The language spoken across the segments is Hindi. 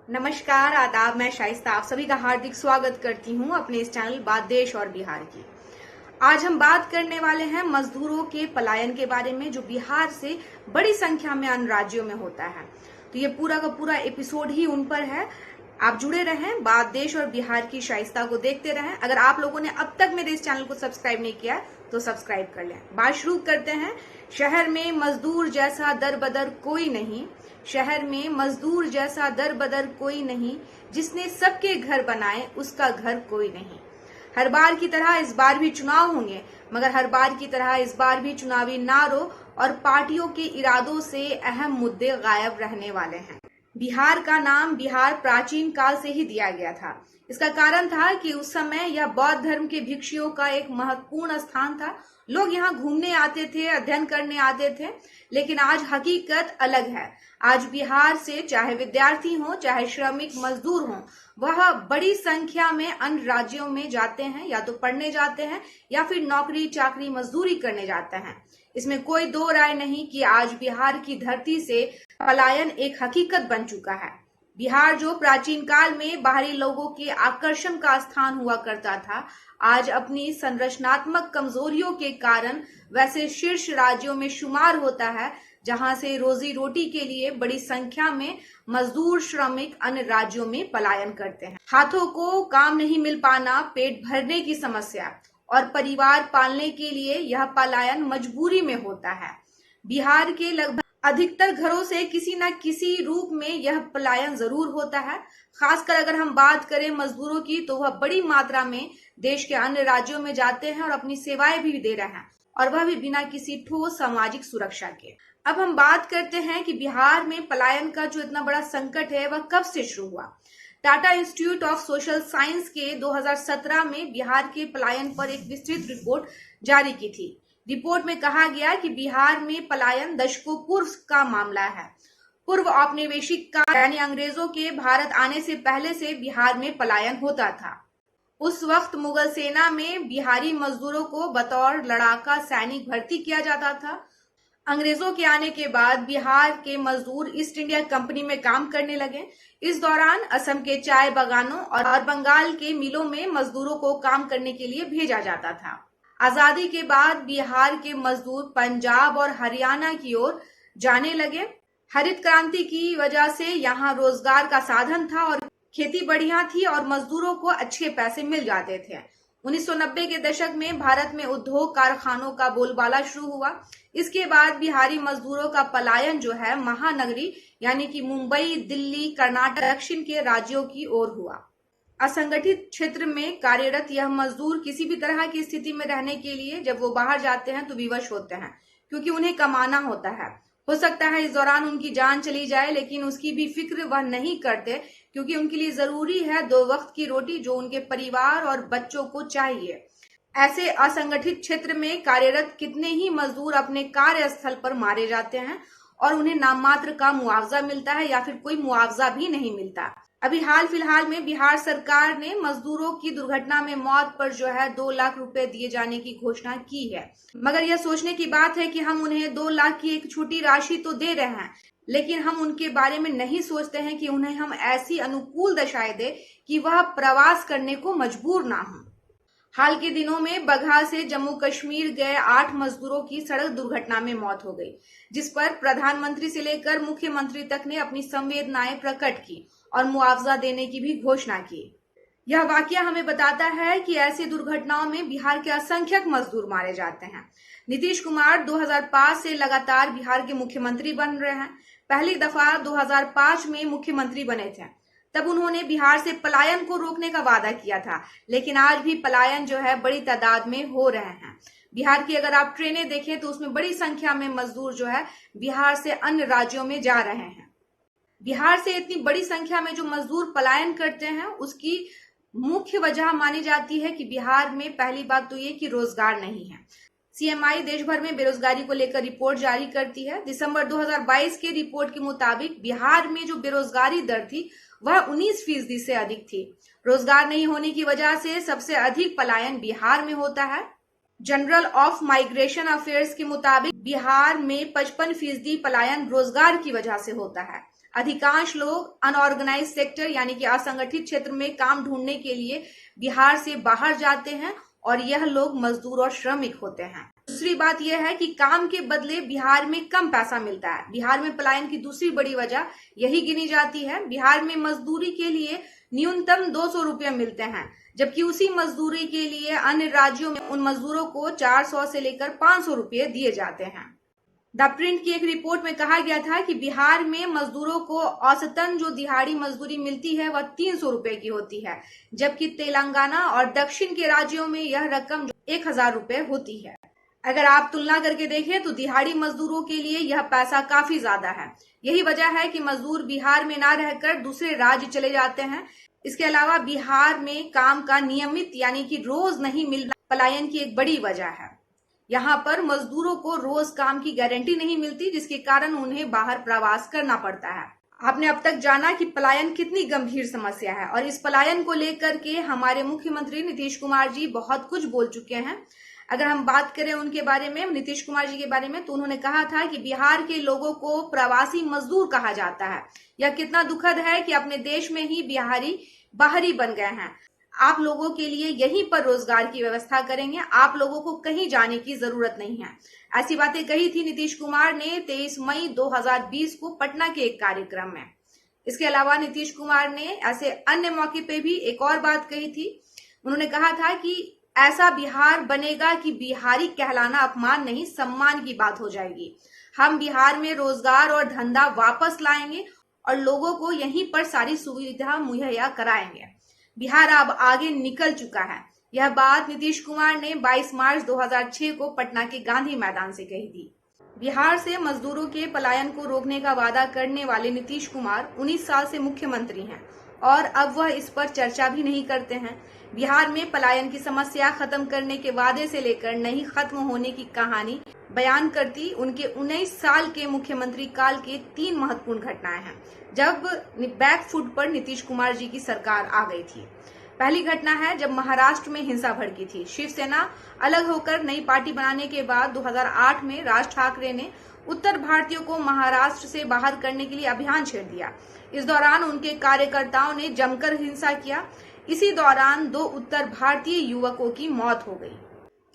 नमस्कार, आदाब। मैं शाइस्ता आप सभी का हार्दिक स्वागत करती हूं अपने इस चैनल बात देश और बिहार की। आज हम बात करने वाले हैं मजदूरों के पलायन के बारे में, जो बिहार से बड़ी संख्या में अन्य राज्यों में होता है। तो ये पूरा का पूरा एपिसोड ही उन पर है। आप जुड़े रहें, बात देश और बिहार की शाइस्ता को देखते रहें। अगर आप लोगों ने अब तक मेरे इस चैनल को सब्सक्राइब नहीं किया तो सब्सक्राइब कर लें। बात शुरू करते हैं। शहर में मजदूर जैसा दर बदर कोई नहीं, शहर में मजदूर जैसा दर बदर कोई नहीं, जिसने सबके घर बनाए उसका घर कोई नहीं। हर बार की तरह इस बार भी चुनाव होंगे, मगर हर बार की तरह इस बार भी चुनावी नारों और पार्टियों के इरादों से अहम मुद्दे गायब रहने वाले हैं। बिहार का नाम बिहार प्राचीन काल से ही दिया गया था। इसका कारण था कि उस समय यह बौद्ध धर्म के भिक्षुओं का एक महत्वपूर्ण स्थान था। लोग यहाँ घूमने आते थे, अध्ययन करने आते थे। लेकिन आज हकीकत अलग है। आज बिहार से चाहे विद्यार्थी हो, चाहे श्रमिक मजदूर हो, वह बड़ी संख्या में अन्य राज्यों में जाते हैं, या तो पढ़ने जाते हैं या फिर नौकरी चाकरी मजदूरी करने जाते हैं। इसमें कोई दो राय नहीं कि आज बिहार की धरती से पलायन एक हकीकत बन चुका है। बिहार जो प्राचीन काल में बाहरी लोगों के आकर्षण का स्थान हुआ करता था, आज अपनी संरचनात्मक कमजोरियों के कारण वैसे शीर्ष राज्यों में शुमार होता है, जहां से रोजी रोटी के लिए बड़ी संख्या में मजदूर श्रमिक अन्य राज्यों में पलायन करते हैं। हाथों को काम नहीं मिल पाना, पेट भरने की समस्या और परिवार पालने के लिए यह पलायन मजबूरी में होता है। बिहार के लगभग अधिकतर घरों से किसी न किसी रूप में यह पलायन जरूर होता है। खासकर अगर हम बात करें मजदूरों की, तो वह बड़ी मात्रा में देश के अन्य राज्यों में जाते हैं और अपनी सेवाएं भी दे रहे हैं, और वह भी बिना किसी ठोस सामाजिक सुरक्षा के। अब हम बात करते हैं कि बिहार में पलायन का जो इतना बड़ा संकट है वह कब से शुरू हुआ। Tata institute of social science के 2017 में बिहार के पलायन पर एक विस्तृत रिपोर्ट जारी की थी। रिपोर्ट में कहा गया कि बिहार में पलायन दशकों पूर्व का मामला है। पूर्व औपनिवेशिक काल यानी अंग्रेजों के भारत आने से पहले से बिहार में पलायन होता था। उस वक्त मुगल सेना में बिहारी मजदूरों को बतौर लड़ाका सैनिक भर्ती किया जाता था। अंग्रेजों के आने के बाद बिहार के मजदूर ईस्ट इंडिया कंपनी में काम करने लगे। इस दौरान असम के चाय बागानों और बंगाल के मिलों में मजदूरों को काम करने के लिए भेजा जाता था। आजादी के बाद बिहार के मजदूर पंजाब और हरियाणा की ओर जाने लगे। हरित क्रांति की वजह से यहाँ रोजगार का साधन था और खेती बढ़िया थी और मजदूरों को अच्छे पैसे मिल जाते थे। 1990 के दशक में भारत में उद्योग कारखानों का बोलबाला शुरू हुआ। इसके बाद बिहारी मजदूरों का पलायन जो है महानगरी यानी कि मुंबई, दिल्ली, कर्नाटक, दक्षिण के राज्यों की ओर हुआ। असंगठित क्षेत्र में कार्यरत यह मजदूर किसी भी तरह की स्थिति में रहने के लिए जब वो बाहर जाते हैं तो विवश होते हैं, क्योंकि उन्हें कमाना होता है। हो सकता है इस दौरान उनकी जान चली जाए, लेकिन उसकी भी फिक्र वह नहीं करते, क्योंकि उनके लिए जरूरी है 2 वक्त की रोटी, जो उनके परिवार और बच्चों को चाहिए। ऐसे असंगठित क्षेत्र में कार्यरत कितने ही मजदूर अपने कार्यस्थल पर मारे जाते हैं और उन्हें नाममात्र का मुआवजा मिलता है, या फिर कोई मुआवजा भी नहीं मिलता। अभी हाल फिलहाल में बिहार सरकार ने मजदूरों की दुर्घटना में मौत पर जो है 2 लाख रुपए दिए जाने की घोषणा की है। मगर यह सोचने की बात है कि हम उन्हें 2 लाख की एक छोटी राशि तो दे रहे हैं, लेकिन हम उनके बारे में नहीं सोचते हैं कि उन्हें हम ऐसी अनुकूल दशाएं दें कि वह प्रवास करने को मजबूर ना हो। हाल के दिनों में बगहा से जम्मू कश्मीर गए 8 मजदूरों की सड़क दुर्घटना में मौत हो गई, जिस पर प्रधानमंत्री से लेकर मुख्यमंत्री तक ने अपनी संवेदनाएं प्रकट की और मुआवजा देने की भी घोषणा की। यह वाकया हमें बताता है कि ऐसी दुर्घटनाओं में बिहार के असंख्यक मजदूर मारे जाते हैं। नीतीश कुमार 2005 से लगातार बिहार के मुख्यमंत्री बन रहे हैं। पहली दफा 2005 में मुख्यमंत्री बने थे, तब उन्होंने बिहार से पलायन को रोकने का वादा किया था, लेकिन आज भी पलायन जो है बड़ी तादाद में हो रहे हैं। बिहार की अगर आप ट्रेनें देखें तो उसमें बड़ी संख्या में मजदूर जो है बिहार से अन्य राज्यों में जा रहे हैं। बिहार से इतनी बड़ी संख्या में जो मजदूर पलायन करते हैं, उसकी मुख्य वजह मानी जाती है कि बिहार में पहली बात तो ये कि रोजगार नहीं है। सीएमआई देश भर में बेरोजगारी को लेकर रिपोर्ट जारी करती है। दिसंबर 2022 के रिपोर्ट के मुताबिक बिहार में जो बेरोजगारी दर थी वह 19% से अधिक थी। रोजगार नहीं होने की वजह से सबसे अधिक पलायन बिहार में होता है। जनरल ऑफ माइग्रेशन अफेयर्स के मुताबिक बिहार में 55% पलायन रोजगार की वजह से होता है। अधिकांश लोग अनऑर्गेनाइज सेक्टर यानी कि असंगठित क्षेत्र में काम ढूंढने के लिए बिहार से बाहर जाते हैं और यह लोग मजदूर और श्रमिक होते हैं। दूसरी बात यह है कि काम के बदले बिहार में कम पैसा मिलता है। बिहार में पलायन की दूसरी बड़ी वजह यही गिनी जाती है। बिहार में मजदूरी के लिए न्यूनतम 200 रुपये मिलते हैं, जबकि उसी मजदूरी के लिए अन्य राज्यों में उन मजदूरों को 400 से लेकर 500 रुपये दिए जाते हैं। द प्रिंट की एक रिपोर्ट में कहा गया था कि बिहार में मजदूरों को औसतन जो दिहाड़ी मजदूरी मिलती है वह 300 रुपए की होती है, जबकि तेलंगाना और दक्षिण के राज्यों में यह रकम 1000 रुपए होती है। अगर आप तुलना करके देखें तो दिहाड़ी मजदूरों के लिए यह पैसा काफी ज्यादा है। यही वजह है कि मजदूर बिहार में ना रहकर दूसरे राज्य चले जाते हैं। इसके अलावा बिहार में काम का नियमित यानी कि रोज नहीं मिलना पलायन की एक बड़ी वजह है। यहाँ पर मजदूरों को रोज काम की गारंटी नहीं मिलती, जिसके कारण उन्हें बाहर प्रवास करना पड़ता है। आपने अब तक जाना कि पलायन कितनी गंभीर समस्या है और इस पलायन को लेकर के हमारे मुख्यमंत्री नीतीश कुमार जी बहुत कुछ बोल चुके हैं। अगर हम बात करें उनके बारे में, नीतीश कुमार जी के बारे में, तो उन्होंने कहा था कि बिहार के लोगों को प्रवासी मजदूर कहा जाता है। यह कितना दुखद है कि अपने देश में ही बिहारी बाहरी बन गए हैं। आप लोगों के लिए यहीं पर रोजगार की व्यवस्था करेंगे, आप लोगों को कहीं जाने की जरूरत नहीं है। ऐसी बातें कही थी नीतीश कुमार ने 23 मई 2020 को पटना के एक कार्यक्रम में। इसके अलावा नीतीश कुमार ने ऐसे अन्य मौके पे भी एक और बात कही थी। उन्होंने कहा था कि ऐसा बिहार बनेगा कि बिहारी कहलाना अपमान नहीं, सम्मान की बात हो जाएगी। हम बिहार में रोजगार और धंधा वापस लाएंगे और लोगों को यहीं पर सारी सुविधा मुहैया कराएंगे। बिहार अब आगे निकल चुका है। यह बात नीतीश कुमार ने 22 मार्च 2006 को पटना के गांधी मैदान से कही थी। बिहार से मजदूरों के पलायन को रोकने का वादा करने वाले नीतीश कुमार 19 साल से मुख्यमंत्री हैं और अब वह इस पर चर्चा भी नहीं करते हैं। बिहार में पलायन की समस्या खत्म करने के वादे से लेकर नहीं खत्म होने की कहानी बयान करती उनके 19 साल के मुख्यमंत्री काल के 3 महत्वपूर्ण घटनाएं हैं, जब बैकफुट पर नीतीश कुमार जी की सरकार आ गई थी। पहली घटना है जब महाराष्ट्र में हिंसा भड़की थी। शिवसेना अलग होकर नई पार्टी बनाने के बाद 2008 में राज ठाकरे ने उत्तर भारतीयों को महाराष्ट्र से बाहर करने के लिए अभियान छेड़ दिया। इस दौरान उनके कार्यकर्ताओं ने जमकर हिंसा किया। इसी दौरान 2 उत्तर भारतीय युवकों की मौत हो गई।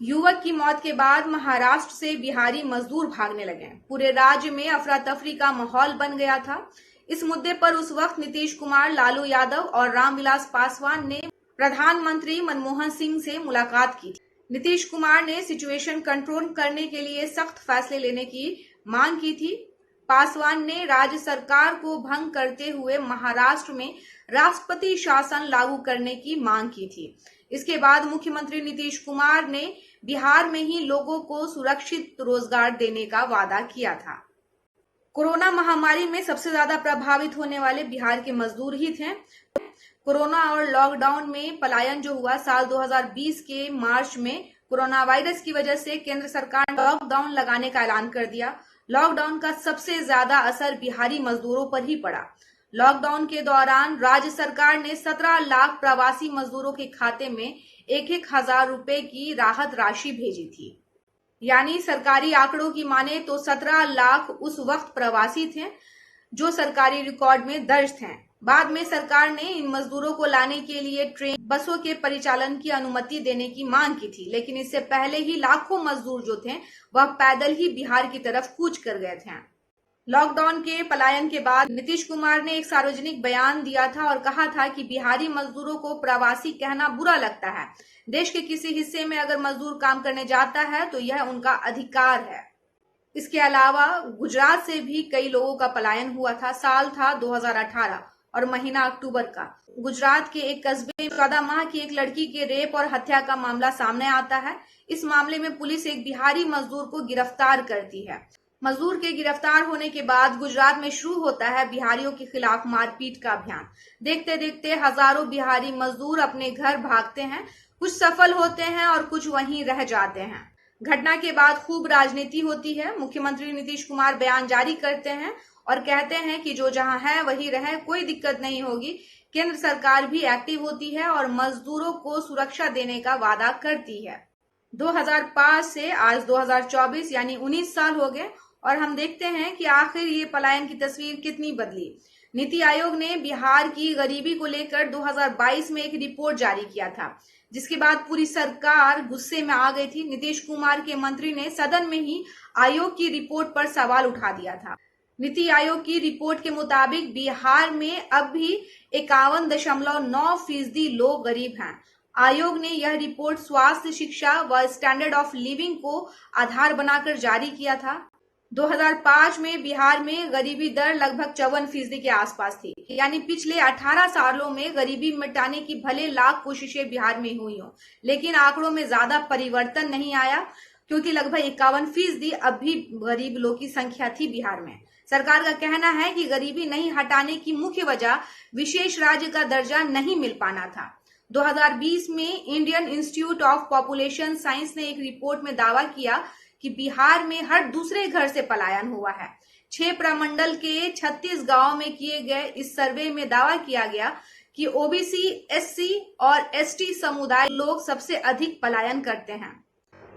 युवक की मौत के बाद महाराष्ट्र से बिहारी मजदूर भागने लगे। पूरे राज्य में अफरा तफरी का माहौल बन गया था। इस मुद्दे पर उस वक्त नीतीश कुमार, लालू यादव और रामविलास पासवान ने प्रधानमंत्री मनमोहन सिंह से मुलाकात की। नीतीश कुमार ने सिचुएशन कंट्रोल करने के लिए सख्त फैसले लेने की मांग की थी। पासवान ने राज्य सरकार को भंग करते हुए महाराष्ट्र में राष्ट्रपति शासन लागू करने की मांग की थी। इसके बाद मुख्यमंत्री नीतीश कुमार ने बिहार में ही लोगों को सुरक्षित रोजगार देने का वादा किया था। कोरोना महामारी में सबसे ज्यादा प्रभावित होने वाले बिहार के मजदूर ही थे। कोरोना और लॉकडाउन में पलायन जो हुआ साल 2020 के मार्च में, कोरोना वायरस की वजह से केंद्र सरकार ने लॉकडाउन लगाने का ऐलान कर दिया। लॉकडाउन का सबसे ज्यादा असर बिहारी मजदूरों पर ही पड़ा। लॉकडाउन के दौरान राज्य सरकार ने 17 लाख प्रवासी मजदूरों के खाते में 1,000 रुपए की राहत राशि भेजी थी। यानी सरकारी आंकड़ों की माने तो 17 लाख उस वक्त प्रवासी थे जो सरकारी रिकॉर्ड में दर्ज थे। बाद में सरकार ने इन मजदूरों को लाने के लिए ट्रेन, बसों के परिचालन की अनुमति देने की मांग की थी, लेकिन इससे पहले ही लाखों मजदूर जो थे वह पैदल ही बिहार की तरफ कूच कर गए थे। लॉकडाउन के पलायन के बाद नीतीश कुमार ने एक सार्वजनिक बयान दिया था और कहा था कि बिहारी मजदूरों को प्रवासी कहना बुरा लगता है। देश के किसी हिस्से में अगर मजदूर काम करने जाता है तो यह उनका अधिकार है। इसके अलावा गुजरात से भी कई लोगों का पलायन हुआ था। साल था 2018 और महीना अक्टूबर का। गुजरात के एक कस्बे में 14 माह की एक लड़की के रेप और हत्या का मामला सामने आता है। इस मामले में पुलिस एक बिहारी मजदूर को गिरफ्तार करती है। मजदूर के गिरफ्तार होने के बाद गुजरात में शुरू होता है बिहारियों के खिलाफ मारपीट का अभियान। देखते देखते हजारों बिहारी मजदूर अपने घर भागते हैं। कुछ सफल होते हैं और कुछ वहीं रह जाते हैं। घटना के बाद खूब राजनीति होती है। मुख्यमंत्री नीतीश कुमार बयान जारी करते हैं और कहते हैं कि जो जहां है वही रहे, कोई दिक्कत नहीं होगी। केंद्र सरकार भी एक्टिव होती है और मजदूरों को सुरक्षा देने का वादा करती है। 2005 से आज 2024 यानी 19 साल हो गए और हम देखते हैं कि आखिर ये पलायन की तस्वीर कितनी बदली। नीति आयोग ने बिहार की गरीबी को लेकर 2022 में एक रिपोर्ट जारी किया था, जिसके बाद पूरी सरकार गुस्से में आ गई थी। नीतीश कुमार के मंत्री ने सदन में ही आयोग की रिपोर्ट पर सवाल उठा दिया था। नीति आयोग की रिपोर्ट के मुताबिक बिहार में अब भी 51.9% लोग गरीब हैं। आयोग ने यह रिपोर्ट स्वास्थ्य, शिक्षा व स्टैंडर्ड ऑफ लिविंग को आधार बनाकर जारी किया था। 2005 में बिहार में गरीबी दर लगभग 54% के आसपास थी। यानी पिछले 18 सालों में गरीबी मिटाने की भले लाख कोशिशें बिहार में हुई हों, लेकिन आंकड़ों में ज्यादा परिवर्तन नहीं आया, क्योंकि लगभग 51% अब भी गरीब लोगों की संख्या थी बिहार में। सरकार का कहना है कि गरीबी नहीं हटाने की मुख्य वजह विशेष राज्य का दर्जा नहीं मिल पाना था। 2020 में Indian institute of population science ने एक रिपोर्ट में दावा किया कि बिहार में हर दूसरे घर से पलायन हुआ है। 6 प्रमंडल के 36 गांवों में किए गए इस सर्वे में दावा किया गया कि ओबीसी, एससी और एसटी समुदाय लोग सबसे अधिक पलायन करते हैं।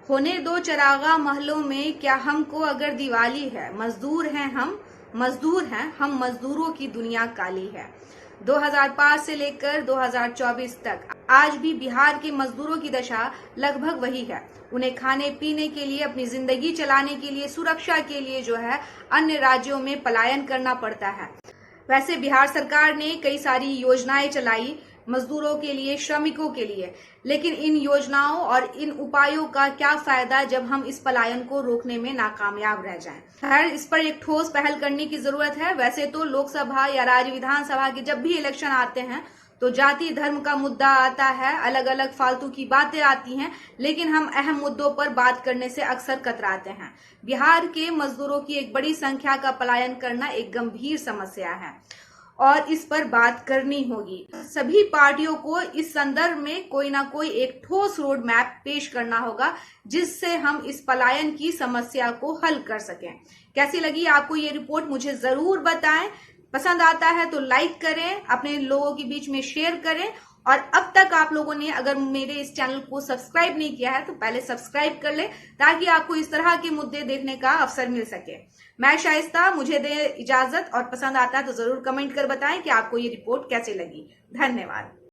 होने दो चरागा महलों में, क्या हमको अगर दिवाली है, मजदूर हैं हम मजदूरों की दुनिया काली है। 2005 से लेकर 2024 तक आज भी बिहार के मजदूरों की दशा लगभग वही है। उन्हें खाने पीने के लिए, अपनी जिंदगी चलाने के लिए, सुरक्षा के लिए जो है अन्य राज्यों में पलायन करना पड़ता है। वैसे बिहार सरकार ने कई सारी योजनाएं चलाई मजदूरों के लिए, श्रमिकों के लिए, लेकिन इन योजनाओं और इन उपायों का क्या फायदा जब हम इस पलायन को रोकने में नाकामयाब रह जाएं। खैर, इस पर एक ठोस पहल करने की जरूरत है। वैसे तो लोकसभा या राज्य विधानसभा के जब भी इलेक्शन आते हैं तो जाति धर्म का मुद्दा आता है, अलग अलग फालतू की बातें आती हैं, लेकिन हम अहम मुद्दों पर बात करने से अक्सर कतराते हैं। बिहार के मजदूरों की एक बड़ी संख्या का पलायन करना एक गंभीर समस्या है और इस पर बात करनी होगी। सभी पार्टियों को इस संदर्भ में कोई ना कोई एक ठोस रोड मैप पेश करना होगा, जिससे हम इस पलायन की समस्या को हल कर सकें। कैसी लगी आपको ये रिपोर्ट, मुझे जरूर बताएं। पसंद आता है तो लाइक करें, अपने लोगों के बीच में शेयर करें, और अब तक आप लोगों ने अगर मेरे इस चैनल को सब्सक्राइब नहीं किया है तो पहले सब्सक्राइब कर ले, ताकि आपको इस तरह के मुद्दे देखने का अवसर मिल सके। मैं शाइस्ता, मुझे दे इजाजत, और पसंद आता है तो जरूर कमेंट कर बताएं कि आपको ये रिपोर्ट कैसे लगी। धन्यवाद।